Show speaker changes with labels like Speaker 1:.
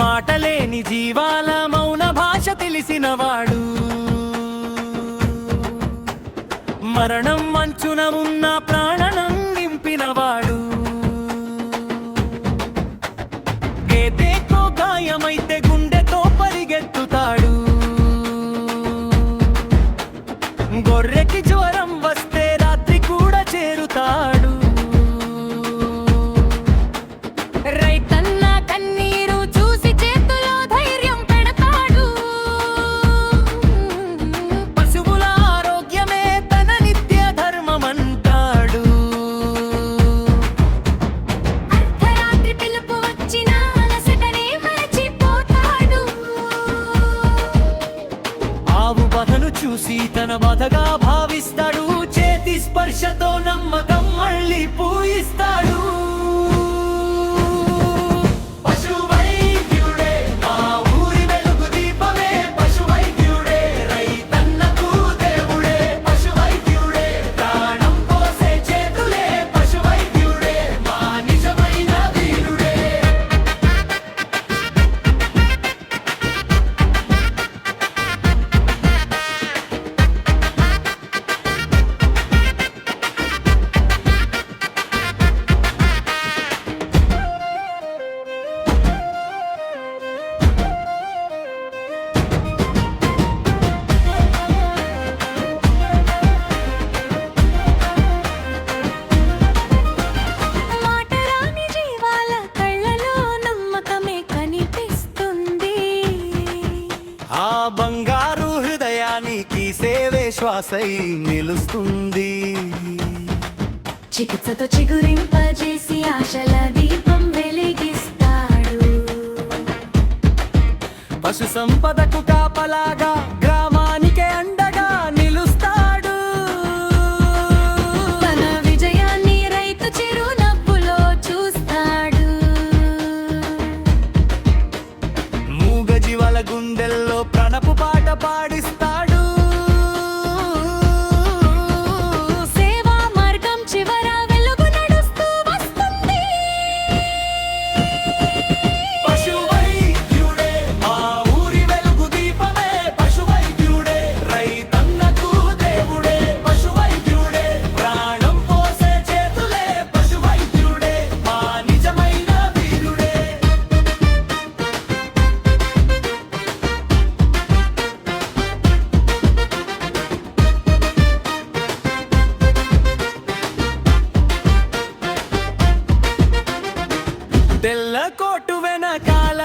Speaker 1: మాటలేని జీవాల మౌన భాష తెలిసినవాడు, మరణం మంచున ఉన్న ప్రాణనం నింపినవాడు, గేదెకో గాయమైతే గుండెతో పరిగెత్తుతాడు, గొర్రెకి జ్వరం వస్తే రాత్రి కూడా చేరుతాడు,
Speaker 2: రైతన్న కన్నీరు చూసి చేతులో ధైర్యం పెడతాడు,
Speaker 1: పశువుల ఆరోగ్యమే తన నిత్య ధర్మమంటాడు,
Speaker 2: అర్ధరాత్రి పిలుపు వచ్చినా అలసటనే మరచిపోతాడు,
Speaker 1: ఆవు బాధను చూసి తన బాధగా భావిస్తాడు, చేతి స్పర్శతో నమ్మకం మళ్ళీ పూయిస్తాడు. పశువైద్యుడే మా ఊరి వెలుగు దీపమే, పశువైద్యుడే రైతన్నకు దేవుడే, పశువైద్యుడే ప్రాణం పోసే చేతులే, పశువైద్యుడే మా నిజమైన వీరుడే.
Speaker 2: మాటరాని జీవాల కళ్ళలో నమ్మకమే కనిపిస్తుంది,
Speaker 1: ఆ బంగారు హృదయానికి సేవే శ్వాసై నిలుస్తుంది,
Speaker 2: చికిత్సతో చిగురింపజేసి ఆశల దీపం వెలిగిస్తాడు,
Speaker 1: పశు సంపదకు కాపలాగా గ్రామానికే అండగా నిలుస్తాడు,
Speaker 2: తన విజయాన్ని రైతు చిరునవ్వులో చూస్తాడు,
Speaker 1: మూగ జీవాల గుండెల్లో ప్రణపు పాట పాడిస్తాడు,
Speaker 2: సేవా మార్గం చివర వెలుగు నడుస్తూ వస్తుంది,
Speaker 1: పశువైద్యుడే మా ఊరి వెలుగు దీపమే, పశువైద్యుడే రైతన్నకు దేవుడే, పశువైద్యుడే ప్రాణం పోసే చేతులే, పశువైద్యుడే మా నిజమైన వీరుడే. తెల్ల కోటు వెనకాల